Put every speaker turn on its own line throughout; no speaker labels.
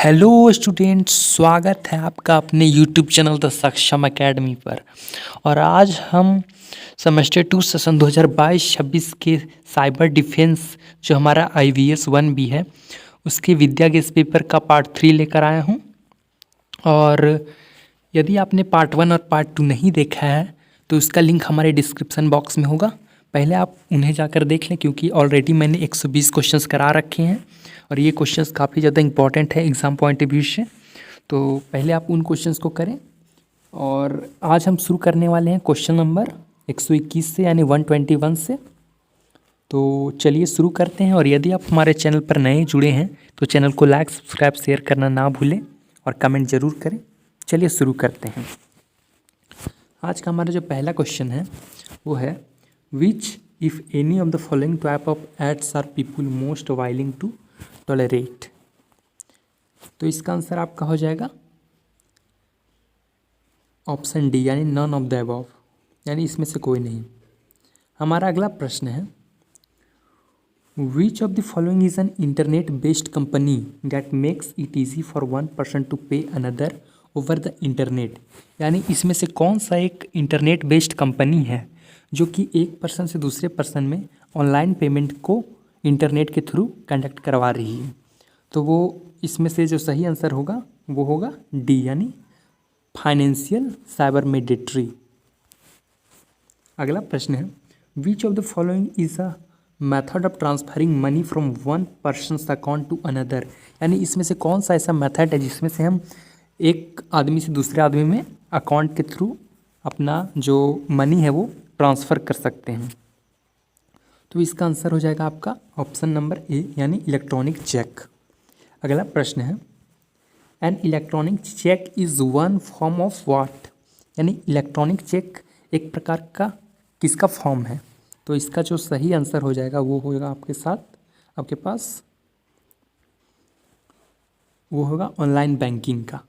Hello students, स्वागत है आपका अपने यूट्यूब चैनल द सक्षम एकेडमी पर। और आज हम सेमेस्टर 2 सेशन 2022-26 के साइबर डिफेंस जो हमारा IVS 1B है उसके विद्या गेस पेपर का पार्ट 3 लेकर आया हूं। और यदि आपने पार्ट 1 और पार्ट 2 नहीं देखा है तो उसका लिंक हमारे डिस्क्रिप्शन बॉक्स में होगा। पहले आप उन्हें जाकर देख लें क्योंकि ऑलरेडी मैंने 120 क्वेश्चंस करा रखे हैं और ये क्वेश्चंस काफ़ी ज़्यादा इंपॉर्टेंट है एग्ज़ाम पॉइंट ऑफ व्यू से। तो पहले आप उन क्वेश्चंस को करें। और आज हम शुरू करने वाले हैं क्वेश्चन नंबर 121 से, यानी 121 से। तो चलिए शुरू करते हैं। और यदि आप हमारे चैनल पर नए जुड़े हैं तो चैनल को लाइक, सब्सक्राइब, शेयर करना ना भूलें और कमेंट ज़रूर करें। चलिए शुरू करते हैं। आज का हमारा जो पहला क्वेश्चन है वो है which if any of the following type of ads are people most willing to tolerate. तो इसका आंसर आपका हो जाएगा ऑप्शन डी, यानी नन ऑफ द अबव, यानी इसमें से कोई नहीं। हमारा अगला प्रश्न है which of the following is an internet based company that makes it easy for one person to pay another over the internet. यानी इसमें से कौन सा एक इंटरनेट बेस्ड कंपनी है जो कि एक पर्सन से दूसरे पर्सन में ऑनलाइन पेमेंट को इंटरनेट के थ्रू कंडक्ट करवा रही है। तो वो इसमें से जो सही आंसर होगा वो होगा डी, यानी फाइनेंशियल साइबर मेडिट्री। अगला प्रश्न है which of the following is a method of transferring money from one person account to another. यानी इसमें से कौन सा ऐसा मेथड है जिसमें से हम एक आदमी से दूसरे आदमी में अकाउंट के थ्रू अपना जो मनी है वो ट्रांसफ़र कर सकते हैं। तो इसका आंसर हो जाएगा आपका ऑप्शन नंबर ए, यानी इलेक्ट्रॉनिक चेक। अगला प्रश्न है an electronic cheque is one form of what. यानी इलेक्ट्रॉनिक चेक एक प्रकार का किसका फॉर्म है। तो इसका जो सही आंसर हो जाएगा वो होगा आपके पास वो होगा ऑनलाइन बैंकिंग का।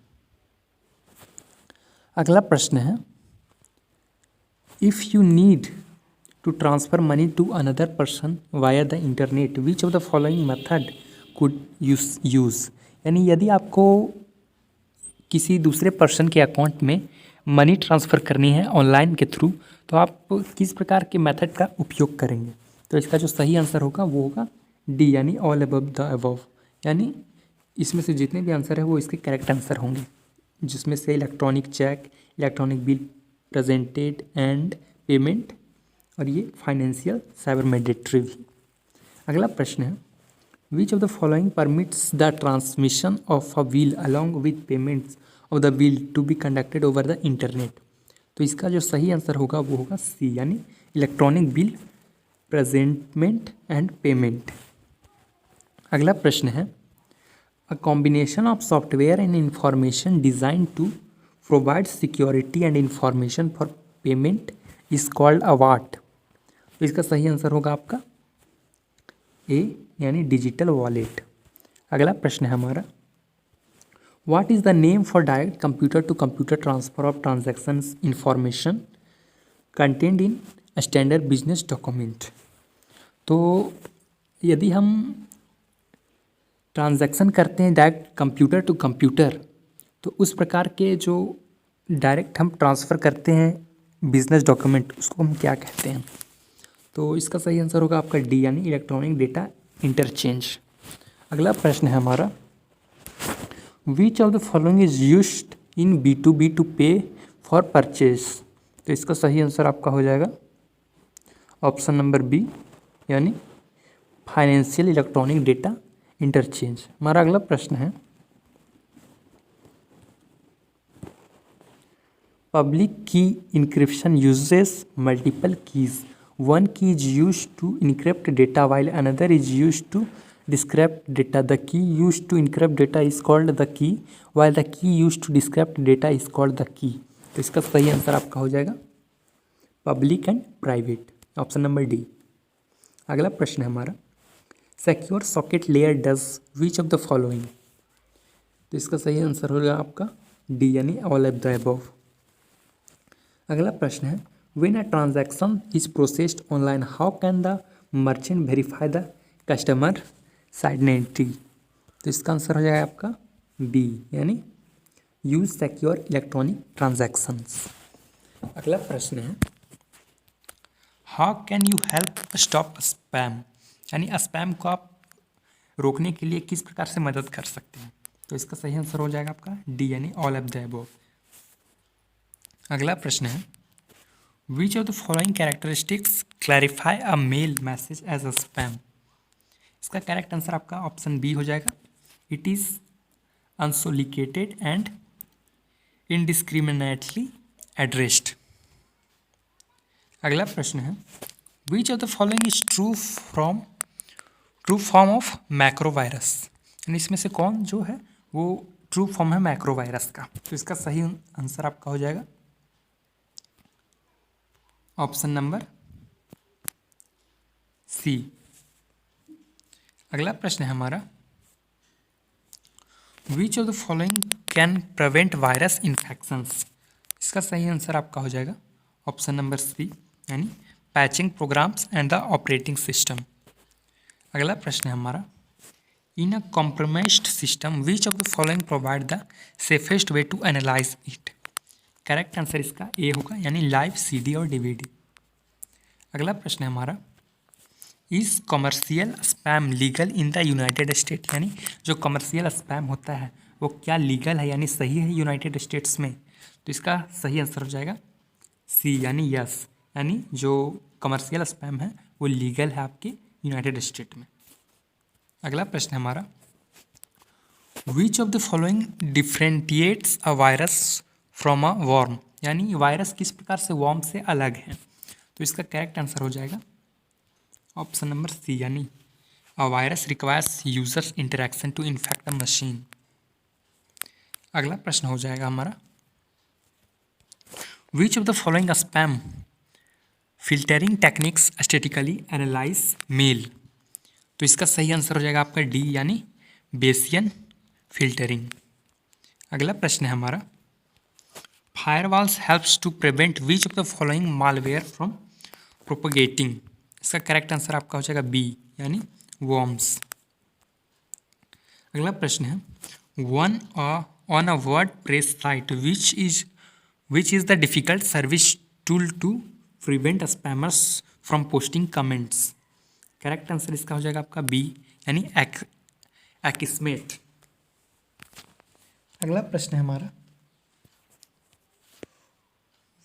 अगला प्रश्न है if you need to transfer money to another person via the internet which of the following method could use. यानी यदि आपको किसी दूसरे पर्सन के अकाउंट में मनी ट्रांसफ़र करनी है ऑनलाइन के थ्रू तो आप किस प्रकार के मेथड का उपयोग करेंगे। तो इसका जो सही आंसर होगा वो होगा डी, यानी ऑल अबव द अबव। यानी इसमें से जितने भी आंसर है वो इसके करेक्ट आंसर होंगे, जिसमें से electronic cheque, electronic bill presented and payment और ये फाइनेंशियल साइबर मेडिट्री भी। अगला प्रश्न है which of the following permits the transmission of a bill along with payments of the bill to be conducted over the internet. तो इसका जो सही आंसर होगा वो होगा सी, यानी electronic bill presentment and payment. अगला प्रश्न है a combination of software and information design to provide security and information for payment is called a what. तो इसका सही आंसर होगा आपका ए, यानी डिजिटल वॉलेट। अगला प्रश्न है हमारा what is the name for direct computer to computer transfer of transactions information content in standard business document. तो यदि हम ट्रांजैक्शन करते हैं डायरेक्ट कंप्यूटर टू कंप्यूटर तो उस प्रकार के जो डायरेक्ट हम ट्रांसफ़र करते हैं बिजनेस डॉक्यूमेंट उसको हम क्या कहते हैं। तो इसका सही आंसर होगा आपका डी, यानी इलेक्ट्रॉनिक डेटा इंटरचेंज। अगला प्रश्न है हमारा which of the following is used in B2B to pay for purchase. तो इसका सही आंसर आपका हो जाएगा ऑप्शन नंबर बी, यानी फाइनेंशियल इलेक्ट्रॉनिक डेटा इंटरचेंज। हमारा अगला प्रश्न है public key encryption uses multiple keys. One key is use to encrypt data while another is use to decrypt data. The key use to encrypt data is called the key while the key use to decrypt data is called the की। तो इसका सही answer आपका हो जाएगा public and private, option number D. अगला प्रश्न है हमारा secure socket layer does which of the following. तो इसका सही आंसर होगा आपका डी, यानी ऑल ऑफ द अबव। अगला प्रश्न है when a transaction is processed online how can the merchant verify the customer's identity. तो इसका आंसर हो जाएगा आपका बी यानी यूज सिक्योर इलेक्ट्रॉनिक ट्रांजैक्शंस। अगला प्रश्न है how can you help stop spam, यानी स्पैम को आप रोकने के लिए किस प्रकार से मदद कर सकते हैं। तो इसका सही आंसर हो जाएगा आपका डी यानी ऑल ऑफ द अबव। अगला प्रश्न है which of the following characteristics clarify a mail message as a spam. इसका करेक्ट आंसर आपका ऑप्शन बी हो जाएगा, it is unsolicited and indiscriminately addressed. अगला प्रश्न है which of the following is true form of macro virus, यानी इसमें से कौन जो है वो ट्रू फॉर्म है मैक्रोवायरस का। तो इसका सही आंसर आपका हो जाएगा ऑप्शन नंबर सी। अगला प्रश्न है हमारा which of the following can prevent virus infections. इसका सही आंसर आपका हो जाएगा ऑप्शन नंबर सी यानी patching programs and the operating system. अगला प्रश्न है हमारा in a compromised system which of the following provide the safest way to analyze it. Correct answer इसका ए होगा यानी लाइव सीडी और डीवीडी। अगला प्रश्न है हमारा is commercial spam legal in the United state, यानी जो कमर्शियल स्पैम होता है वो क्या लीगल है यानी सही है यूनाइटेड स्टेट्स में। तो इसका सही आंसर हो जाएगा सी यानी यस, यानी जो कमर्शियल स्पैम है वो लीगल है आपके यूनाइटेड स्टेट में। अगला प्रश्न है हमारा which of the following differentiates a virus from a worm, यानी वायरस किस प्रकार से वर्म से अलग है। तो इसका करेक्ट आंसर हो जाएगा ऑप्शन नंबर सी यानी a virus requires users interaction to infect a machine. अगला प्रश्न हो जाएगा हमारा which of the following spam filtering techniques statically analyze mail. तो इसका सही आंसर हो जाएगा आपका डी यानी बेसियन फिल्टरिंग। अगला प्रश्न है हमारा firewalls helps to prevent which of the following malware from propagating. इसका करेक्ट आंसर आपका हो जाएगा बी यानी वर्म्स। अगला प्रश्न है one on a WordPress site which is the difficult service tool to prevent spammers from posting comments. Correct answer इसका हो जाएगा आपका बी यानी एक्समेट। अगला प्रश्न है हमारा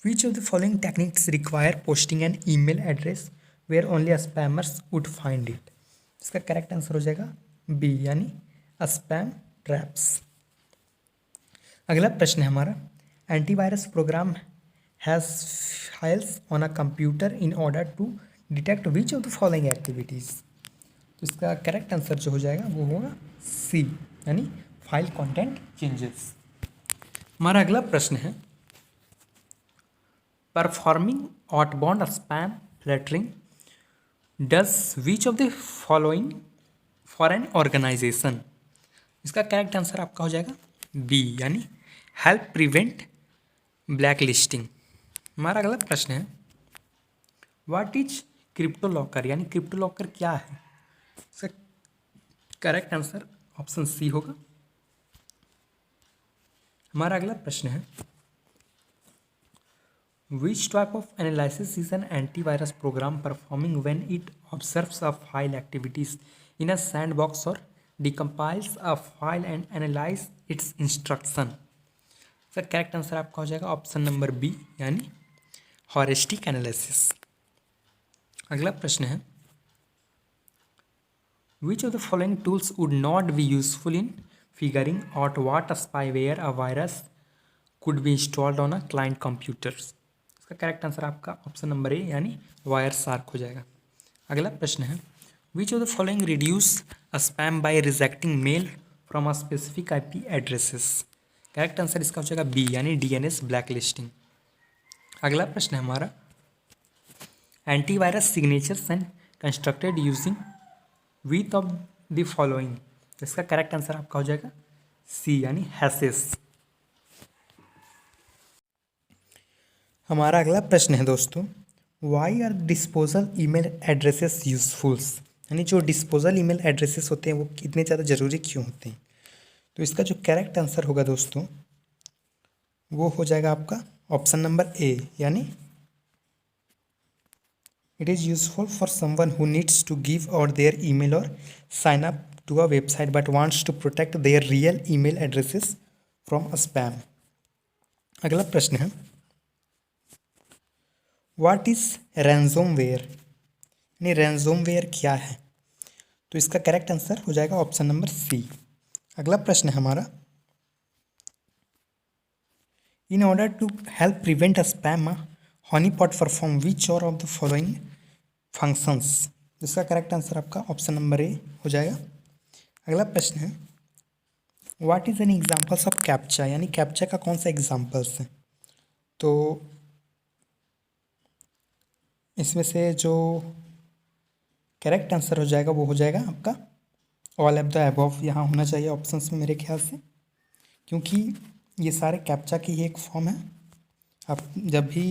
which of the following techniques require posting an email address where only spammers would find it. इसका करेक्ट आंसर हो जाएगा बी यानी स्पैम ट्रैप्स। अगला प्रश्न है हमारा antivirus program has files on a computer in order to detect which of the following activities. तो इसका करेक्ट आंसर जो हो जाएगा वो होगा सी यानी फाइल कंटेंट चेंजेस। हमारा अगला प्रश्न है performing outbound spam filtering does which of the following for an organization. इसका करेक्ट आंसर आपका हो जाएगा बी यानी हेल्प प्रिवेंट ब्लैक लिस्टिंग। हमारा अगला प्रश्न है व्हाट इज क्रिप्टो लॉकर, यानी क्रिप्टो लॉकर क्या है। इसका करेक्ट आंसर ऑप्शन सी होगा। हमारा अगला प्रश्न है which type of analysis is an antivirus program performing when it observes a file activities in a sandbox और decompiles a file and analyze its instruction. इसका करेक्ट आंसर आपका हो जाएगा ऑप्शन नंबर बी यानी हॉरिस्टिक एनालिसिस। अगला प्रश्न है which of the following tools would not be useful in figuring out what spyware a virus could be installed on a client computers. इसका correct answer आपका option number A यानी Wireshark हो जाएगा। अगला प्रश्न है which of the following reduce spam by rejecting mail from a specific IP addresses. Correct answer इसका हो जाएगा बी यानी DNS ब्लैक लिस्टिंग। अगला प्रश्न है हमारा antivirus signatures and constructed using width of the following. इसका करेक्ट आंसर आपका हो जाएगा सी यानी हैशेस। हमारा अगला प्रश्न है दोस्तों why are disposal email addresses useful, यानी जो डिस्पोजल ईमेल एड्रेसेस होते हैं वो कितने ज़्यादा ज़रूरी क्यों होते हैं।
तो इसका जो करेक्ट आंसर होगा दोस्तों वो हो जाएगा आपका ऑप्शन नंबर ए, यानी it is useful for someone who needs to give और देयर ईमेल और sign up to a website but wants to protect their real email addresses from spam. अगला प्रश्न है, व्हाट इज रैंसोमवेयर, यानी रैंसोमवेयर क्या है? तो इसका करेक्ट आंसर हो जाएगा ऑप्शन नंबर सी। अगला प्रश्न है हमारा, in order to help prevent a spam honeypot perform which और ऑफ द फॉलोइंग फंक्शंस। जिसका करेक्ट आंसर आपका ऑप्शन नंबर ए हो जाएगा। अगला प्रश्न है, what is an examples of captcha, यानी कैप्चा का कौन सा एग्जांपल्स है? तो इसमें से जो करेक्ट आंसर हो जाएगा वो हो जाएगा आपका ऑल ऑफ द अबव यहाँ होना चाहिए ऑप्शंस में मेरे ख्याल से, क्योंकि ये सारे कैप्चा की ही एक फॉर्म है। आप जब भी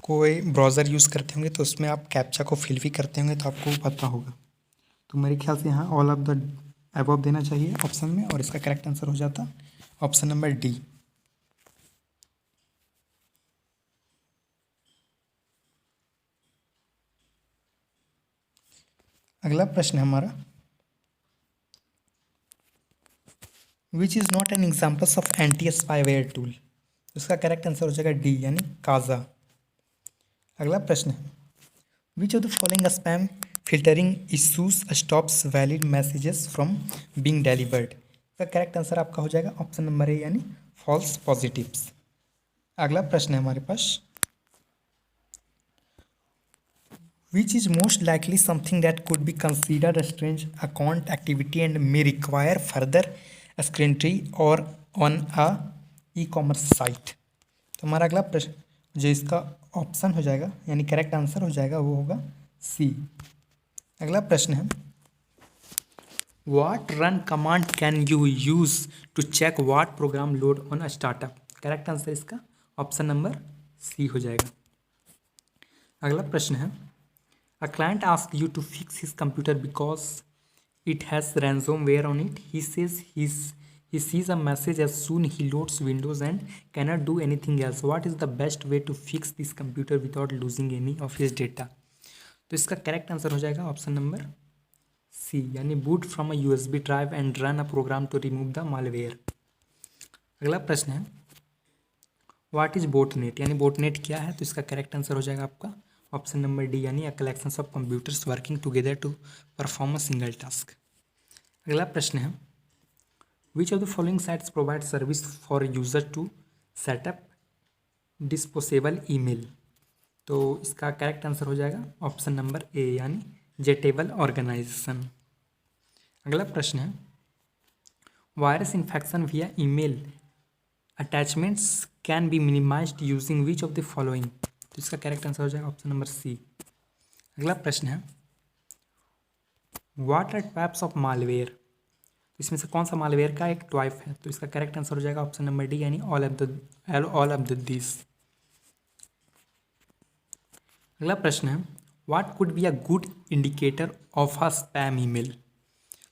कोई ब्राउज़र यूज़ करते होंगे तो उसमें आप कैप्चा को फिल भी करते होंगे तो आपको पता होगा। तो मेरे ख्याल से यहाँ ऑल ऑफ द अबव देना चाहिए ऑप्शन में, और इसका करेक्ट आंसर हो जाता ऑप्शन नंबर डी। अगला प्रश्न है हमारा, which is not an examples of anti spyware tool. उसका करेक्ट आंसर हो जाएगा डी, यानी काजा। अगला प्रश्न है, which of the following spam filtering issues stops valid messages from being delivered. इसका करेक्ट आंसर आपका हो जाएगा ऑप्शन नंबर ए, यानी फॉल्स पॉजिटिव्स। अगला प्रश्न है हमारे पास, which is most likely something that could be considered a strange account activity and may require further scrutiny or on a e-commerce site। तो हमारा अगला प्रश्न जो इसका ऑप्शन हो जाएगा यानी करेक्ट आंसर हो जाएगा वो होगा सी। अगला प्रश्न है,
What run command can you use to check what program load on a startup? Correct answer इसका ऑप्शन नंबर सी हो जाएगा। अगला प्रश्न है, A client asks you to fix his computer because it has ransomware on it. He says he sees a message as soon he loads Windows and cannot do anything else. What is the best way to fix this computer without losing any of his data? तो इसका correct answer हो जाएगा option number C, यानी boot from a USB drive and run a program to remove the malware. अगला प्रश्न है, what is botnet, यानी botnet क्या है? तो इसका करेक्ट आंसर हो जाएगा आपका ऑप्शन नंबर डी, यानी a collections of computers working together to perform a single task. अगला प्रश्न है, which of the following sites provide service for user to set up disposable email. तो इसका करेक्ट आंसर हो जाएगा ऑप्शन नंबर ए, यानी जेटेबल organisation. अगला प्रश्न है, वायरस इन्फेक्शन विया email attachments can be minimised using which of the following. तो इसका करेक्ट आंसर हो जाएगा ऑप्शन नंबर सी। अगला प्रश्न है, what are types of malware. इसमें से कौन सा मालवेयर का एक टाइप है? तो इसका करेक्ट आंसर हो जाएगा ऑप्शन नंबर डी, यानी ऑल ऑफ द दिस। अगला प्रश्न है, what could be a good indicator of a spam email.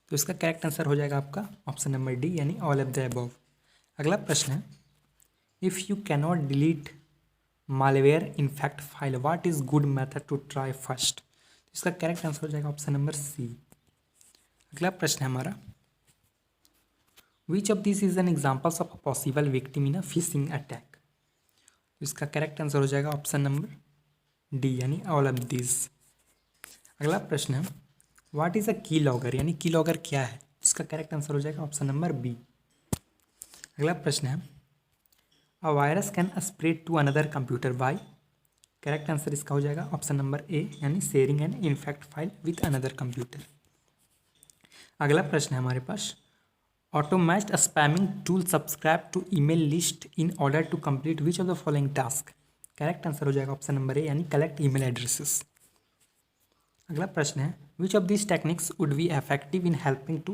तो इसका करेक्ट आंसर हो जाएगा आपका ऑप्शन नंबर डी, यानी ऑल ऑफ द अबव। अगला प्रश्न है, if you cannot delete malware infect file what is good method to try first. इसका करेक्ट आंसर हो जाएगा ऑप्शन नंबर सी। अगला प्रश्न है हमारा, which of this is an examples of a possible victim in a phishing attack. तो इसका correct answer हो जाएगा ऑप्शन नंबर डी, यानी ऑल ऑफ दिस। अगला प्रश्न है, व्हाट इज अ की लॉगर, यानी की लॉगर क्या है? इसका करेक्ट आंसर हो जाएगा ऑप्शन नंबर बी। अगला प्रश्न है, a virus can spread to another computer by. Correct answer इसका हो जाएगा ऑप्शन नंबर ए, यानी sharing an infect file with another computer. अगला प्रश्न है हमारे पास, automate spamming tool subscribe to email list in order to complete which of the following task. Correct answer हो जाएगा ऑप्शन नंबर ए, यानी collect email addresses. अगला प्रश्न है, which of this techniques would be effective in helping to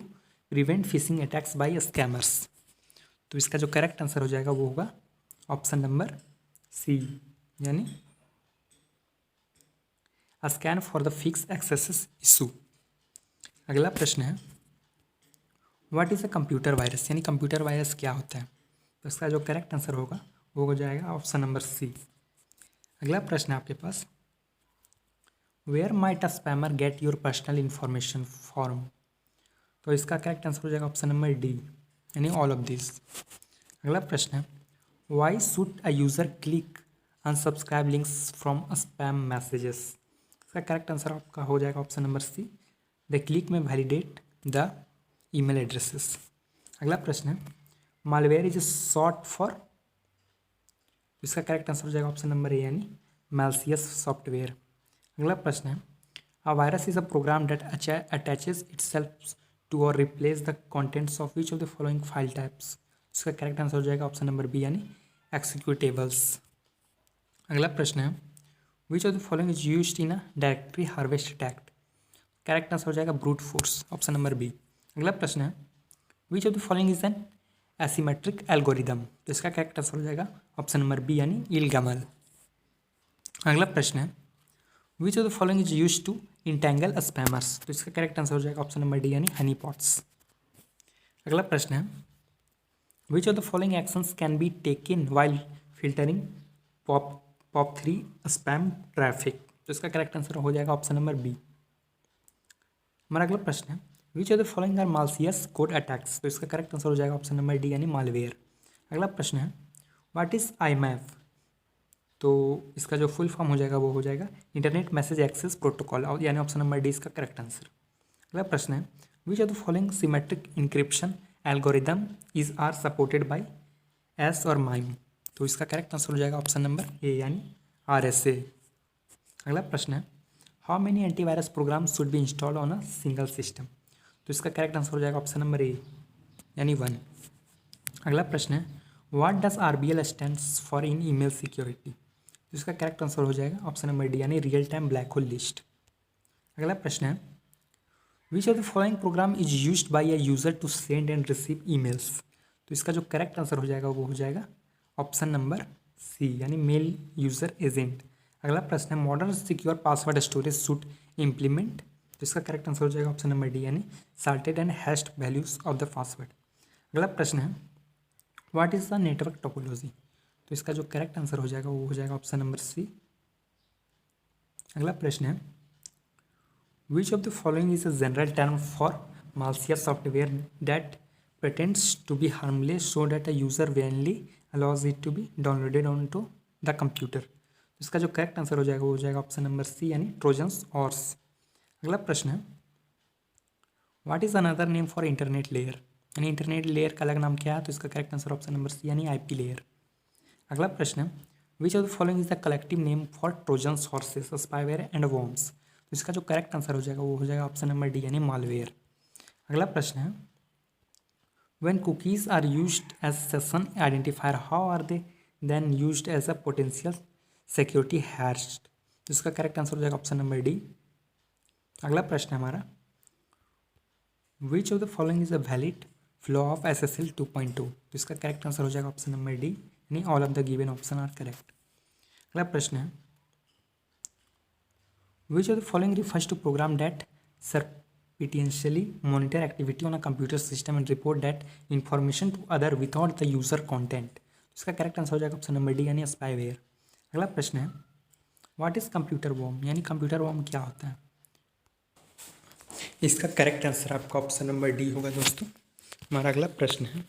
prevent phishing attacks by scammers. तो इसका जो correct answer हो जाएगा वो होगा ऑप्शन नंबर सी, यानी scan for the fix access issue. अगला प्रश्न है, what is a computer virus, यानी कंप्यूटर वायरस क्या होता है। तो इसका जो करेक्ट आंसर होगा वो हो जाएगा ऑप्शन नंबर सी। अगला प्रश्न है आपके पास, where might a spammer get your personal information form. तो इसका करेक्ट आंसर हो जाएगा ऑप्शन नंबर डी, यानी ऑल ऑफ दिस। अगला प्रश्न है, why should a user click unsubscribe links from spam messages. इसका करेक्ट आंसर आपका हो जाएगा option number C, the click may validate the email addresses. अगला प्रश्न है, मालवेयर इज शॉर्ट फॉर। इसका करेक्ट आंसर हो जाएगा ऑप्शन नंबर ए, यानी मैलिशियस सॉफ्टवेयर। अगला प्रश्न है, a virus is a program that attaches itself to और replace the contents of which of the following file types. इसका करेक्ट आंसर हो जाएगा ऑप्शन नंबर बी, यानी एक्सिक्यूटेबल्स। अगला प्रश्न है, which of the following is used in a directory harvest attack. Correct answer हो जाएगा brute force, option number B. अगला प्रश्न है, which of the following is an asymmetric algorithm. तो इसका करेक्ट आंसर हो जाएगा ऑप्शन नंबर बी, यानी इलगमल। अगला प्रश्न है, which of the following is use to entangle spammers. तो इसका करेक्ट आंसर हो जाएगा ऑप्शन नंबर डी, यानी हनी पॉट्स। अगला प्रश्न है, which of the following actions can be taken while filtering pop 3 spam traffic. तो इसका करेक्ट आंसर हो जाएगा ऑप्शन नंबर बी। हमारा अगला प्रश्न है, which of the following are malicious code attacks. तो इसका करेक्ट आंसर हो जाएगा ऑप्शन नंबर डी, यानी मालवेयर। अगला प्रश्न है, व्हाट इज IMAP। तो इसका जो फुल फॉर्म हो जाएगा वो हो जाएगा इंटरनेट मैसेज एक्सेस प्रोटोकॉल, यानी ऑप्शन नंबर डी इसका करेक्ट आंसर। अगला प्रश्न है, which of the following symmetric encryption algorithm is are supported by S और माइम। तो इसका करेक्ट आंसर हो जाएगा ऑप्शन नंबर ए, यानी RSA। अगला प्रश्न है, how many antivirus program should be install on a single system. तो इसका करेक्ट आंसर हो जाएगा ऑप्शन नंबर ए, यानी 1। अगला प्रश्न है, what does RBL stands for in email security. तो इसका करेक्ट आंसर हो जाएगा ऑप्शन नंबर डी, यानी real time black hole list. अगला प्रश्न है, which of the following program is used by a user to send and receive emails. तो इसका जो करेक्ट आंसर हो जाएगा वो हो जाएगा ऑप्शन नंबर सी, यानी मेल यूजर एजेंट। अगला प्रश्न है, modern secure password storage should implement. तो इसका करेक्ट आंसर हो जाएगा ऑप्शन नंबर डी, यानी salted and hatched values of the password. अगला प्रश्न है, what is the network topology. तो इसका जो करेक्ट आंसर हो जाएगा वो हो जाएगा ऑप्शन नंबर सी। अगला प्रश्न है, which of the following is a general term for malicious software that pretends to be harmless so that a user willingly allows it to be downloaded onto the computer। तो इसका जो correct answer हो जाएगा वो हो जाएगा option number C, यानी trojans horse. अगला प्रश्न है, what is another name for internet layer. यानी इंटरनेट लेयर का अलग नाम क्या है। तो इसका correct answer option number C, यानी IP लेयर। अगला प्रश्न है, which of the following is the collective name for Trojans horses spyware and worms. तो इसका जो करेक्ट आंसर हो जाएगा वो हो जाएगा ऑप्शन नंबर डी, यानी मालवेयर। अगला प्रश्न है, when cookies are used as session identifier how are they then used as a potential security hash। तो इसका करेक्ट आंसर हो जाएगा ऑप्शन नंबर डी। अगला प्रश्न है हमारा, which of the following is a valid flow of SSL 2.2। तो इसका करेक्ट आंसर हो जाएगा ऑप्शन नंबर डी, यानी all of the given option are correct. अगला प्रश्न है, which of the following refers to program that surreptitiously monitor activity on a computer system and report that information to other without the user content। इसका correct answer हो जाएगा option number D, यानी spyware. अगला प्रश्न है, what is computer worm. यानी computer worm क्या होता है। इसका करेक्ट आंसर आपका ऑप्शन नंबर डी होगा दोस्तों। हमारा अगला प्रश्न है,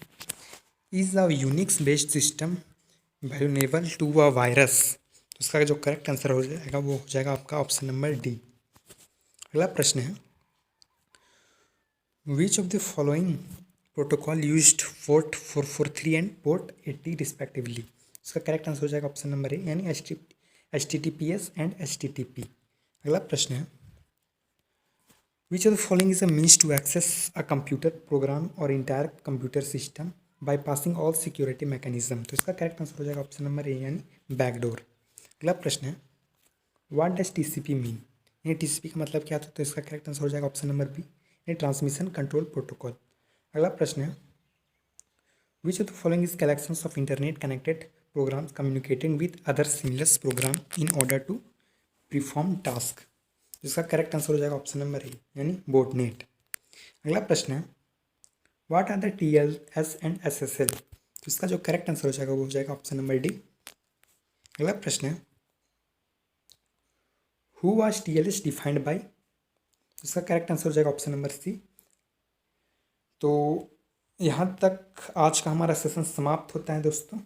is a Unix based system vulnerable to a virus. तो इसका जो करेक्ट आंसर हो जाएगा वो हो जाएगा आपका ऑप्शन नंबर डी। अगला प्रश्न है, which of the following protocol used port 443 and port 80 respectively. इसका करेक्ट आंसर हो जाएगा ऑप्शन नंबर ए, यानी HTTPS एंड HTTP। अगला प्रश्न है, which of the following is a means to access a computer program और entire computer system bypassing all security mechanism. तो इसका करेक्ट आंसर हो जाएगा ऑप्शन नंबर ए, यानी बैकडोर। अगला प्रश्न है, व्हाट डज TCP मीन। यानी TCP का मतलब क्या था। तो इसका करेक्ट आंसर हो जाएगा ऑप्शन नंबर बी, यानी ट्रांसमिशन कंट्रोल प्रोटोकॉल। अगला प्रश्न है, which of the following is collections of internet connected program communicating with other similar program in order to perform task. इसका करेक्ट आंसर हो जाएगा ऑप्शन नंबर ए, यानी botnet. अगला प्रश्न है,
what are the TLS and SSL। तो इसका जो करेक्ट आंसर हो जाएगा वो हो जाएगा ऑप्शन नंबर डी। अगला प्रश्न है who was TLS defined by. तो इसका करेक्ट आंसर हो जाएगा ऑप्शन नंबर सी। तो यहाँ तक आज का हमारा सेशन समाप्त होता है दोस्तों।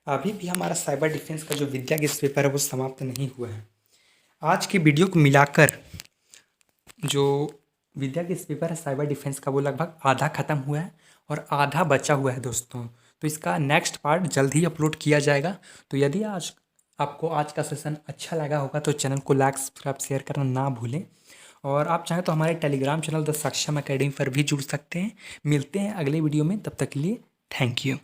अभी भी हमारा साइबर डिफेंस का जो विद्या गेस्ट पेपर है वो समाप्त नहीं हुआ है। आज की वीडियो को मिलाकर जो विद्या गेस्ट पेपर है साइबर डिफेंस का वो लगभग आधा ख़त्म हुआ है और आधा बचा हुआ है दोस्तों। तो इसका नेक्स्ट पार्ट जल्द ही अपलोड किया जाएगा। तो यदि आज आपको आज का सेशन अच्छा लगा होगा तो चैनल को लाइक सब्सक्राइब शेयर करना ना भूलें। और आप चाहें तो हमारे टेलीग्राम चैनल द सक्षम अकेडमी पर भी जुड़ सकते हैं। मिलते हैं अगले वीडियो में, तब तक के लिए थैंक यू।